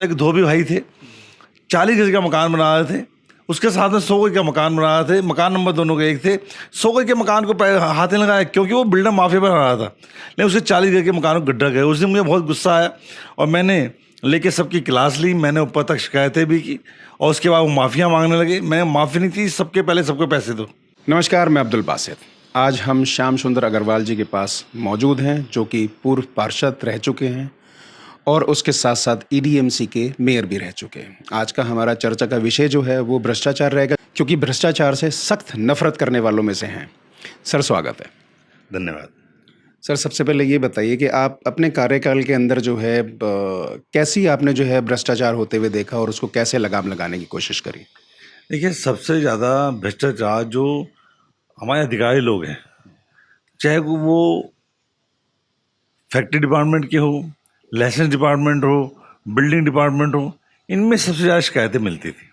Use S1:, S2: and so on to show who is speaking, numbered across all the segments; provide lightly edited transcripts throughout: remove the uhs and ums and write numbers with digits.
S1: एक धोबी भाई थे, 40 गज का मकान बना रहे थे। उसके साथ में 100 गज का मकान बना रहे थे। मकान नंबर दोनों के एक थे। 100 गज के मकान को हाथ नहीं लगाया क्योंकि वो बिल्डर माफिया बना रहा था, लेकिन उसके 40 गज के मकान को गड्ढा गए। उस दिन मुझे बहुत गुस्सा आया और मैंने लेके सबकी क्लास ली। मैंने ऊपर तक शिकायतें भी की और उसके बाद वो माफिया मांगने लगे। मैं माफ़ी नहीं थी, सबके पहले सबको पैसे दो।
S2: नमस्कार, मैं अब्दुल बासित। आज हम श्याम सुंदर अग्रवाल जी के पास मौजूद हैं, जो कि पूर्व पार्षद रह चुके हैं और उसके साथ साथ ईडीएमसी के मेयर भी रह चुके हैं। आज का हमारा चर्चा का विषय जो है वो भ्रष्टाचार रहेगा, क्योंकि भ्रष्टाचार से सख्त नफरत करने वालों में से हैं। सर, स्वागत है।
S1: धन्यवाद।
S2: सर, सबसे पहले ये बताइए कि आप अपने कार्यकाल के अंदर जो है कैसी आपने जो है भ्रष्टाचार होते हुए देखा और उसको कैसे लगाम लगाने की कोशिश करी?
S1: देखिए, सबसे ज़्यादा भ्रष्टाचार जो हमारे अधिकारी लोग हैं, चाहे वो फैक्ट्री डिपार्टमेंट के हो, लाइसेंस डिपार्टमेंट हो, बिल्डिंग डिपार्टमेंट हो, इनमें सबसे ज़्यादा शिकायतें मिलती थी।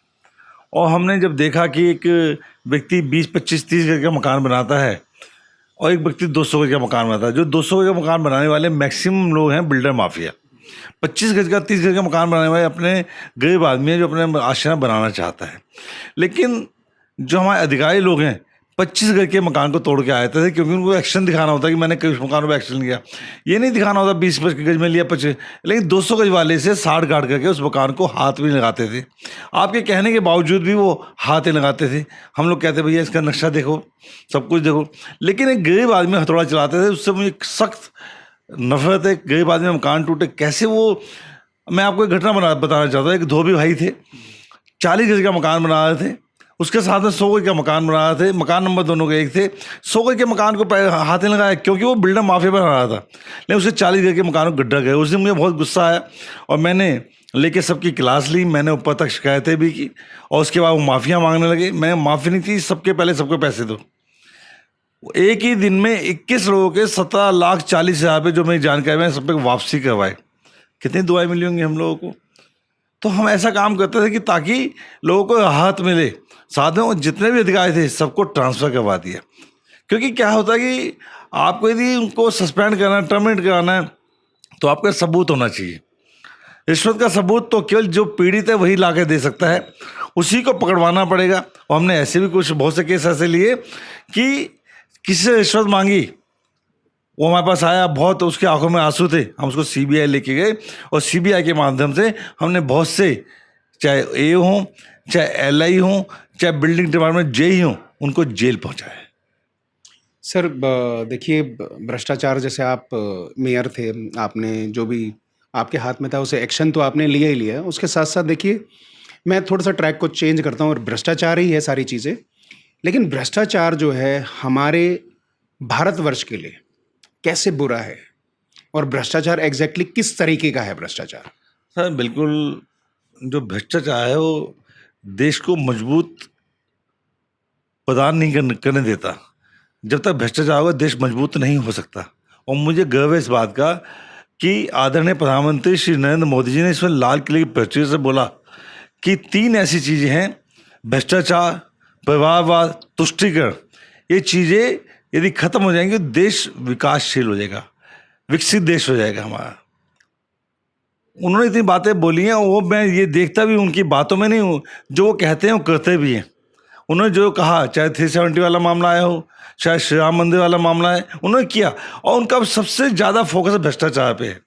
S1: और हमने जब देखा कि एक व्यक्ति 20, 25, 30 गज का मकान बनाता है और एक व्यक्ति 200 गज का मकान बनाता है। जो 200 गज का मकान बनाने वाले मैक्सिमम लोग हैं बिल्डर माफिया। 25 गज का, 30 गज का मकान बनाने वाले अपने गरीब आदमी है जो अपने आशियाना बनाना चाहता है। लेकिन जो हमारे अधिकारी लोग हैं 25 गज के मकान को तोड़ के आए थे, क्योंकि उनको एक्शन दिखाना होता है कि मैंने किस मकानों पर एक्शन लिया। ये नहीं दिखाना होता 20 गज में लिया 25, लेकिन 200 गज वाले से 60 गाड़ करके उस मकान को हाथ भी लगाते थे। आपके कहने के बावजूद भी वो हाथ ही लगाते थे। हम लोग कहते भैया इसका नक्शा देखो, सब कुछ देखो, लेकिन एक गरीब आदमी हथौड़ा चलाते थे। उससे मुझे सख्त नफरत है। गरीब आदमी मकान टूटे कैसे वो। मैं आपको एक घटना बताना चाहता हूँ। एक धोबी भाई थे, 40 गज का मकान बना रहे थे। उसके साथ में 100 गज का मकान बना रहे थे। मकान नंबर दोनों के एक थे। 100 गज के मकान को हाथ नहीं लगाया क्योंकि वो बिल्डर माफिया बना रहा था, लेकिन उसके 40 गज के मकान को गड्ढा गए। उस दिन मुझे बहुत गुस्सा आया और मैंने लेके सबकी क्लास ली। मैंने ऊपर तक शिकायतें भी की और उसके बाद वो माफिया मांगने लगे। मैं माफ़ी नहीं थी, सबके पहले सबको पैसे दो। एक ही दिन में 21 लोगों के 17,40,000 रुपये जो मेरी जानकारी में सब पे वापसी करवाए। कितनी दुआएं मिली होंगी हम लोगों को। तो हम ऐसा काम करते थे कि ताकि लोगों को राहत मिले। साथ में जितने भी अधिकारी थे सबको ट्रांसफ़र करवा दिया। क्योंकि क्या होता है कि आपको यदि उनको सस्पेंड करना है, टर्मिनेट कराना है, तो आपका सबूत होना चाहिए। रिश्वत का सबूत तो केवल जो पीड़ित है वही ला के दे सकता है, उसी को पकड़वाना पड़ेगा। और हमने ऐसे भी कुछ बहुत से केस ऐसे लिए कि किसी से रिश्वत मांगी, वो हमारे पास आया, बहुत उसकी आंखों में आंसू थे, हम उसको सीबीआई लेके गए और सीबीआई के माध्यम से हमने बहुत से, चाहे ए हों, चाहे एलआई हों, चाहे बिल्डिंग डिपार्टमेंट जेई हों, उनको जेल पहुंचाया।
S2: सर, देखिए, भ्रष्टाचार जैसे आप मेयर थे, आपने जो भी आपके हाथ में था उसे एक्शन तो आपने लिया ही लिया। उसके साथ साथ देखिए, मैं थोड़ा सा ट्रैक को चेंज करता हूँ और भ्रष्टाचार ही है सारी चीज़ें। लेकिन भ्रष्टाचार जो है हमारे भारतवर्ष के लिए कैसे बुरा है और भ्रष्टाचार एग्जैक्टली किस तरीके का है भ्रष्टाचार?
S1: सर बिल्कुल, जो भ्रष्टाचार है वो देश को मजबूत प्रदान नहीं करने देता। जब तक भ्रष्टाचार होगा देश मजबूत नहीं हो सकता। और मुझे गर्व है इस बात का कि आदरणीय प्रधानमंत्री श्री नरेंद्र मोदी जी ने इसमें लाल किले की तस्वीर से बोला कि 3 ऐसी चीज़ें हैं, भ्रष्टाचार, परिवारवाद, तुष्टीकरण। ये चीज़ें यदि खत्म हो जाएंगी तो देश विकासशील हो जाएगा, विकसित देश हो जाएगा हमारा। उन्होंने इतनी बातें बोली हैं और वो मैं ये देखता भी उनकी बातों में नहीं हूँ, जो वो कहते हैं वो करते भी हैं। उन्होंने जो कहा, चाहे 370 वाला मामला आया हो, चाहे श्री राम मंदिर वाला मामला है, उन्होंने किया। और उनका सबसे ज़्यादा फोकस भ्रष्टाचार पे है।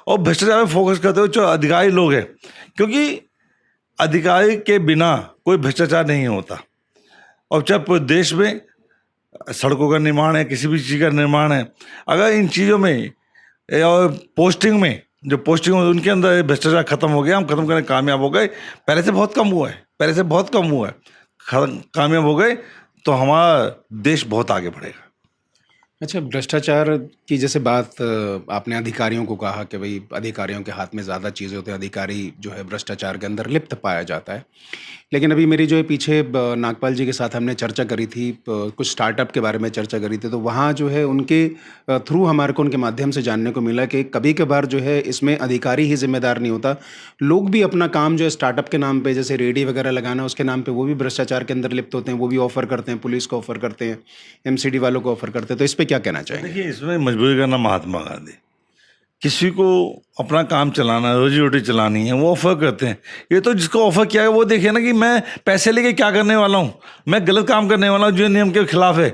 S1: और भ्रष्टाचार पे फोकस करते हुए जो अधिकारी लोग हैं, क्योंकि अधिकारी के बिना कोई भ्रष्टाचार नहीं होता। और चाहे पूरे देश में सड़कों का निर्माण है, किसी भी चीज़ का निर्माण है, अगर इन चीज़ों में और पोस्टिंग में जो पोस्टिंग उनके अंदर भ्रष्टाचार खत्म हो गया, हम खत्म करने कामयाब हो गए। पहले से बहुत कम हुआ है, पहले से बहुत कम हुआ है, कामयाब हो गए तो हमारा देश बहुत आगे बढ़ेगा।
S2: अच्छा, भ्रष्टाचार की जैसे बात आपने अधिकारियों को कहा कि भाई अधिकारियों के हाथ में ज़्यादा चीज़ें होती हैं, अधिकारी जो है भ्रष्टाचार के अंदर लिप्त पाया जाता है। लेकिन अभी मेरी जो है पीछे नागपाल जी के साथ हमने चर्चा करी थी, कुछ स्टार्टअप के बारे में चर्चा करी थी, तो वहाँ जो है उनके थ्रू हमारे को उनके माध्यम से जानने को मिला कि कभी कभार जो है इसमें अधिकारी ही जिम्मेदार नहीं होता, लोग भी अपना काम जो है स्टार्टअप के नाम पे, जैसे रेडी वगैरह लगाना उसके नाम पे, वो भी भ्रष्टाचार के अंदर लिप्त होते हैं। वो भी ऑफर करते हैं, पुलिस को ऑफर करते हैं, एमसीडी वालों को ऑफर करते हैं। तो इस पर क्या कहना चाहेंगे?
S1: देखिए, इसमें मजबूरी का नाम महात्मा गांधी। किसी को अपना काम चलाना, रोजी रोटी चलानी है, वो ऑफ़र करते हैं। ये तो जिसको ऑफ़र किया है वो देखे ना कि मैं पैसे लेके क्या करने वाला हूँ, मैं गलत काम करने वाला हूँ जो नियम के खिलाफ है।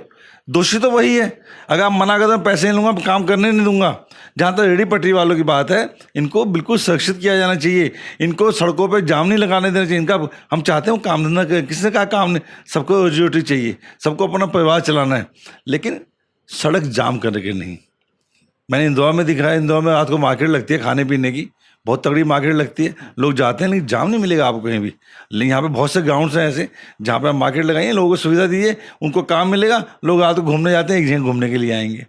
S1: दोषी तो वही है। अगर आप मना करते हैं पैसे नहीं लूँगा, काम करने नहीं दूंगा। जहाँ तक रेहड़ी पटरी वालों की बात है, इनको बिल्कुल सुरक्षित किया जाना चाहिए। इनको सड़कों पर जाम नहीं लगाने देना चाहिए। इनका हम चाहते हैं काम धंधा करें, किसने कहा काम नहीं, सबको रोजी रोटी चाहिए, सबको अपना परिवार चलाना है, लेकिन सड़क जाम करने के नहीं। मैंने इंदौर में दिखा है, इंदौर में रात को मार्केट लगती है खाने पीने की, बहुत तगड़ी मार्केट लगती है, लोग जाते हैं लेकिन जाम नहीं मिलेगा आपको कहीं भी। लेकिन यहाँ पे बहुत से ग्राउंड्स हैं ऐसे जहाँ पे आप मार्केट लगाइए, लोगों को सुविधा दीजिए, उनको काम मिलेगा, लोग रात को घूमने जाते हैं, एक जगह घूमने के लिए आएंगे।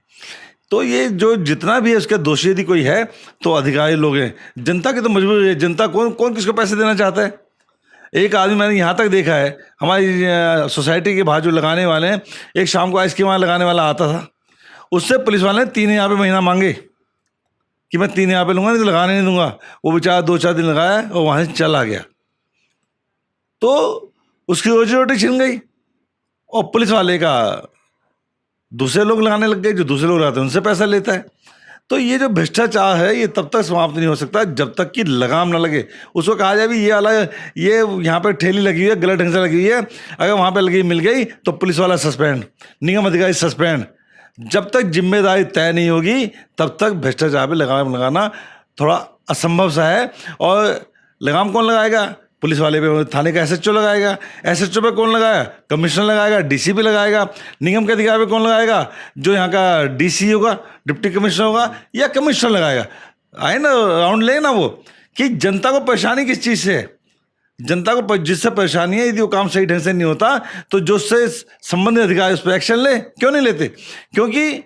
S1: तो ये जो जितना भी है उसका दोषी यदि कोई है तो अधिकारी लोग हैं। जनता की तो मजबूरी है, जनता कौन कौन किसको पैसे देना चाहता है। एक आदमी मैंने यहाँ तक देखा है, हमारी सोसाइटी के बाहर जो लगाने वाले हैं, एक शाम को आइसक्रीम वाला लगाने वाला आता था, उससे पुलिस वाले ने 3,000 रुपये महीना मांगे कि मैं 3,000 रुपये लूँगा, नहीं तो लगाने नहीं दूंगा। वो बेचारा 2-4 दिन लगाया और वहाँ से चला गया, तो उसकी रोजी रोटी छिन गई और पुलिस वाले का दूसरे लोग लगाने लग गए, जो दूसरे लोग लगाते हैं उनसे पैसा लेता है। तो ये जो भ्रष्टाचार है ये तब तक समाप्त नहीं हो सकता जब तक कि लगाम ना लगे। उसको कहा जाए भी ये वाला, ये यहाँ पे ठेली लगी हुई है, गलत ढंग से लगी हुई है, अगर वहाँ पे लगी मिल गई तो पुलिस वाला सस्पेंड, निगम अधिकारी सस्पेंड। जब तक जिम्मेदारी तय नहीं होगी तब तक भ्रष्टाचार पे लगाम लगाना थोड़ा असंभव सा है। और लगाम कौन लगाएगा? पुलिस वाले पे थाने का एसएचओ लगाएगा। एसएचओ पे कौन लगाएगा? कमिश्नर लगाएगा, डीसी पे लगाएगा। निगम के अधिकारी पे कौन लगाएगा? जो यहाँ का डीसी होगा, डिप्टी कमिश्नर होगा, या कमिश्नर लगाएगा। आए ना राउंड ले ना वो कि जनता को परेशानी किस चीज़ से है, जनता को जिससे परेशानी है, यदि वो काम सही ढंग से नहीं होता तो जो उससे संबंधित अधिकारी उस पर एक्शन ले। क्यों नहीं लेते? क्योंकि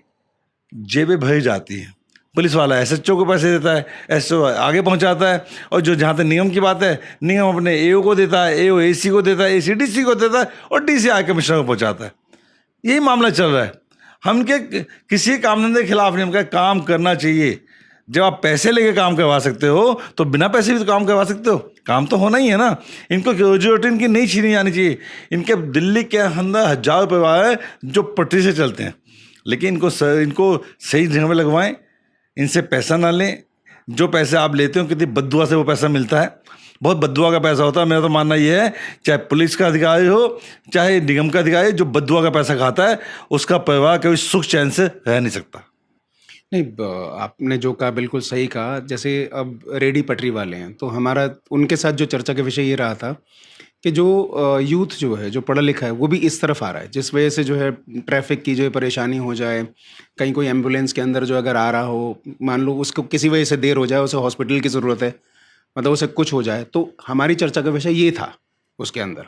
S1: जेबें भरी जाती हैं। पुलिस वाला एसएचओ को पैसे देता है, एसएचओ आगे पहुंचाता है, और जो जहाँ तक निगम की बात है, निगम अपने एओ को देता है, एओ एसी को देता है, एसी डीसी को देता है, और डीसी आगे कमिश्नर को पहुंचाता है। यही मामला चल रहा है। हम के किसी काम धंधे के खिलाफ नहीं, हम कहा काम करना चाहिए। जब आप पैसे लेके काम करवा सकते हो तो बिना पैसे भी तो काम करवा सकते हो, काम तो होना ही है ना। इनको रोजी रोटी इनकी नहीं छीनी जानी चाहिए। इनके दिल्ली के अंदर हजारों परिवार है जो पटरी से चलते हैं, लेकिन इनको सही जगह में लगवाएं, इनसे पैसा ना लें। जो पैसे आप लेते हो कितनी बद्दुआ से वो पैसा मिलता है, बहुत बद्दुआ का पैसा होता है। मेरा तो मानना ये है, चाहे पुलिस का अधिकारी हो चाहे निगम का अधिकारी, जो बद्दुआ का पैसा खाता है उसका परिवार कभी सुख चैन से रह नहीं सकता।
S2: नहीं, आपने जो कहा बिल्कुल सही कहा। जैसे अब रेहड़ी पटरी वाले हैं तो हमारा उनके साथ जो चर्चा का विषय ये रहा था कि जो यूथ जो है, जो पढ़ा लिखा है, वो भी इस तरफ आ रहा है, जिस वजह से जो है ट्रैफिक की जो है परेशानी हो जाए, कहीं कोई एम्बुलेंस के अंदर जो अगर आ रहा हो, मान लो उसको किसी वजह से देर हो जाए, उसे हॉस्पिटल की ज़रूरत है, मतलब उसे कुछ हो जाए, तो हमारी चर्चा का विषय ये था उसके अंदर।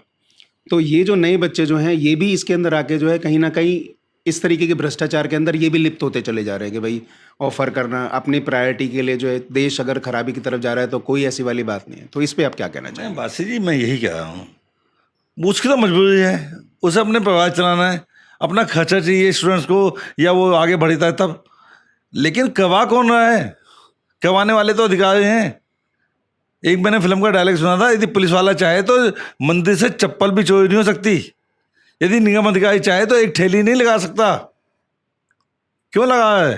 S2: तो ये जो नए बच्चे जो हैं, ये भी इसके अंदर आके जो है कहीं ना कहीं इस तरीके के भ्रष्टाचार के अंदर ये भी लिप्त होते चले जा रहे हैं कि भाई ऑफर करना अपनी प्रायोरिटी के लिए, जो है देश अगर खराबी की तरफ जा रहा है तो कोई ऐसी वाली बात नहीं है। तो इस पे आप क्या कहना चाहेंगे?
S1: बासी जी, मैं यही कह रहा हूँ, उसकी तो मजबूरी है, उसे अपने परिवार चलाना है, अपना खर्चा चाहिए स्टूडेंट्स को, या वो आगे बढ़ता है तब। लेकिन करवा कौन रहा है? करवाने वाले तो अधिकारी हैं। एक मैंने फिल्म का डायलॉग सुना था, यदि पुलिस वाला चाहे तो मंदिर से चप्पल भी चोरी नहीं हो सकती, यदि निगम अधिकारी चाहे तो एक ठेली नहीं लगा सकता। क्यों लगा है?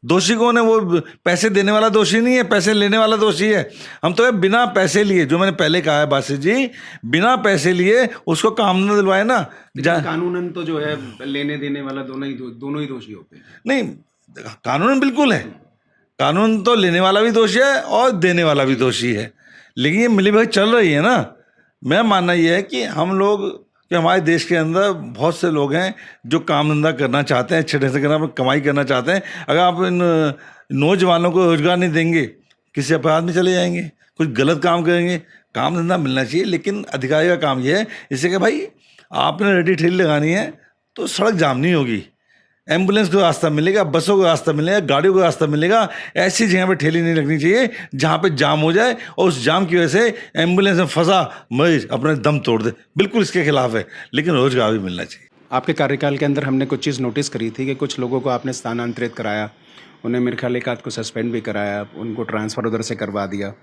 S1: दोषी कौन है? वो पैसे देने वाला दोषी नहीं है, पैसे लेने वाला दोषी है। हम तो बिना पैसे लिए, जो मैंने पहले कहा है बासी जी, बिना पैसे लिए उसको काम न दिलवाए ना।
S2: कानूनन तो जो है लेने देने वाला दोनों ही दोषी होते हैं।
S1: नहीं, कानून बिल्कुल है, कानून तो लेने वाला भी दोषी है और देने वाला भी दोषी है, लेकिन ये मिली भगत चल रही है ना। मेरा मानना ये है कि हम लोग, कि हमारे देश के अंदर बहुत से लोग हैं जो काम धंधा करना चाहते हैं, अच्छे ढंग से करना, कमाई करना चाहते हैं। अगर आप इन नौजवानों को रोजगार नहीं देंगे, किसी अपराध में चले जाएंगे, कुछ गलत काम करेंगे। काम धंधा मिलना चाहिए, लेकिन अधिकारी का काम ये है इससे कि भाई आपने रेडी ठेली लगानी है तो सड़क जाम नहीं होगी, एम्बुलेंस को रास्ता मिलेगा, बसों को रास्ता मिलेगा, गाड़ियों को रास्ता मिलेगा। ऐसी जगह पे ठेली नहीं लगनी चाहिए जहाँ पे जाम हो जाए और उस जाम की वजह से एम्बुलेंस में फंसा मरीज अपने दम तोड़ दे। बिल्कुल इसके खिलाफ है, लेकिन रोजगार भी मिलना चाहिए।
S2: आपके कार्यकाल के अंदर हमने कुछ चीज़ नोटिस करी थी कि कुछ लोगों को आपने स्थानांतरित कराया उन्हें मेरे ख्याल एक आध को सस्पेंड भी कराया, उनको ट्रांसफ़र उधर से करवा दिया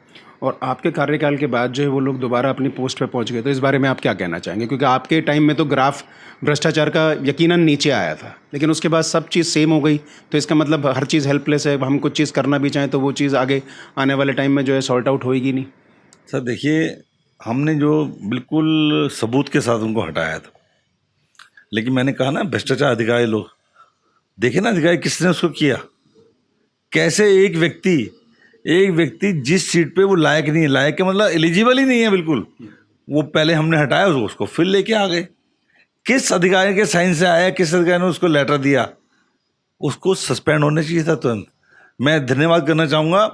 S2: और आपके कार्यकाल के बाद जो है वो लोग दोबारा अपनी पोस्ट पे पहुंच गए। तो इस बारे में आप क्या कहना चाहेंगे? क्योंकि आपके टाइम में तो ग्राफ भ्रष्टाचार का यकीनन नीचे आया था, लेकिन उसके बाद सब चीज़ सेम हो गई, तो इसका मतलब हर चीज़ हेल्पलेस है। हम कुछ चीज़ करना भी चाहें तो वो चीज़ आगे आने वाले टाइम में जो है सॉर्ट आउट होएगी नहीं।
S1: सर देखिए, हमने जो बिल्कुल सबूत के साथ उनको हटाया था, लेकिन मैंने कहा ना भ्रष्टाचार अधिकारी लोग, देखे ना अधिकारी किसने उसको किया, कैसे एक व्यक्ति जिस सीट पे वो लायक नहीं है, लायक का मतलब एलिजिबल ही नहीं है बिल्कुल, वो पहले हमने हटाया उसको फिर लेके आ गए। किस अधिकारी के साइन से आया, किस अधिकारी ने उसको लेटर दिया, उसको सस्पेंड होना चाहिए था तुरंत। मैं धन्यवाद करना चाहूँगा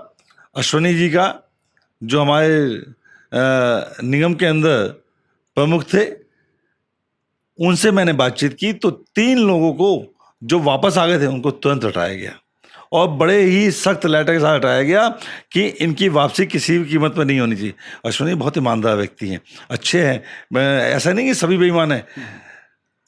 S1: अश्वनी जी का, जो हमारे निगम के अंदर प्रमुख थे। उनसे मैंने बातचीत की तो 3 लोगों को जो वापस आ गए थे उनको तुरंत हटाया गया और बड़े ही सख्त लेटर के साथ हटाया गया कि इनकी वापसी किसी भी कीमत पर नहीं होनी चाहिए। अश्वनी बहुत ईमानदार व्यक्ति हैं, अच्छे हैं, ऐसा नहीं कि सभी बेईमान हैं।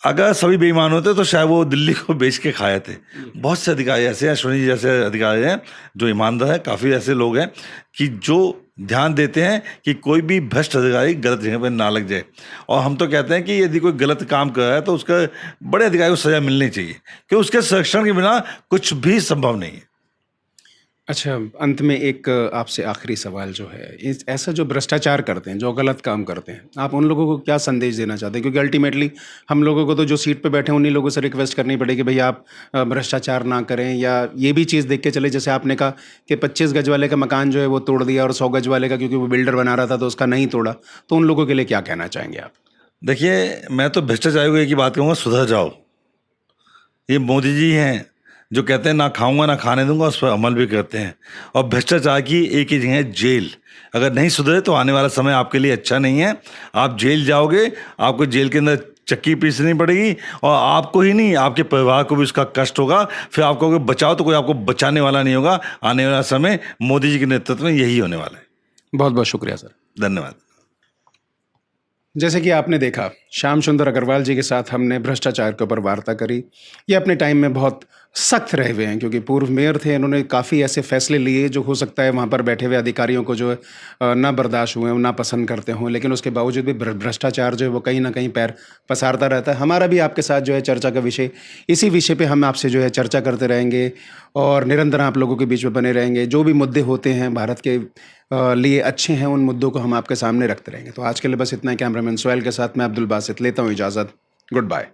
S1: अगर सभी बेईमान होते तो शायद वो दिल्ली को बेच के खाए थे। बहुत से अधिकारी ऐसे हैं, अश्वनी जी जैसे अधिकारी हैं जो ईमानदार हैं। काफ़ी ऐसे लोग हैं कि जो ध्यान देते हैं कि कोई भी भ्रष्ट अधिकारी गलत जगह पर ना लग जाए। और हम तो कहते हैं कि यदि कोई गलत काम कर रहा है तो उसका बड़े अधिकारी को सज़ा मिलनी चाहिए, कि उसके संरक्षण के बिना कुछ भी संभव नहीं है।
S2: अच्छा, अंत में एक आपसे आखिरी सवाल जो है, इस ऐसा जो भ्रष्टाचार करते हैं, जो गलत काम करते हैं, आप उन लोगों को क्या संदेश देना चाहते हैं? क्योंकि अल्टीमेटली हम लोगों को तो जो सीट पे बैठे हैं उन्हीं लोगों से रिक्वेस्ट करनी पड़ेगी, भई आप भ्रष्टाचार ना करें, या ये भी चीज़ देख के चले, जैसे आपने कहा कि 25 गज वाले का मकान जो है वो तोड़ दिया और 100 गज वाले का क्योंकि वो बिल्डर बना रहा था तो उसका नहीं तोड़ा। तो उन लोगों के लिए क्या कहना चाहेंगे आप?
S1: देखिए, मैं तो भ्रष्टाचार को एक ही बात कहूँगा, सुधर जाओ। ये मोदी जी हैं जो कहते हैं ना खाऊंगा ना खाने दूंगा, उस पर अमल भी करते हैं। और भ्रष्टाचार की एक ही जगह है, जेल। अगर नहीं सुधरे तो आने वाला समय आपके लिए अच्छा नहीं है। आप जेल जाओगे, आपको जेल के अंदर चक्की पीसनी पड़ेगी और आपको ही नहीं आपके परिवार को भी उसका कष्ट होगा। फिर आप कहोगे बचाओ, तो कोई आपको बचाने वाला नहीं होगा। आने वाला समय मोदी जी के नेतृत्व में यही होने वाला है।
S2: बहुत बहुत शुक्रिया सर।
S1: धन्यवाद।
S2: जैसे कि आपने देखा, श्याम सुंदर अग्रवाल जी के साथ हमने भ्रष्टाचार के ऊपर वार्ता करी। ये अपने टाइम में बहुत सख्त रहे हुए हैं, क्योंकि पूर्व मेयर थे। इन्होंने काफ़ी ऐसे फैसले लिए जो हो सकता है वहाँ पर बैठे हुए अधिकारियों को जो है ना बर्दाश्त हुए, ना पसंद करते हों, लेकिन उसके बावजूद भी भ्रष्टाचार जो है वो कहीं ना कहीं पैर पसारता रहता है। हमारा भी आपके साथ जो है चर्चा का विषय, इसी विषय पे हम आपसे जो है चर्चा करते रहेंगे और निरंतर आप लोगों के बीच में बने रहेंगे। जो भी मुद्दे होते हैं भारत के लिए अच्छे हैं, उन मुद्दों को हम आपके सामने रखते रहेंगे। तो आज के लिए बस इतना ही। कैमरामैन सोहेल के साथ मैं अब्दुल बासित लेता हूँ इजाज़त। Good bye.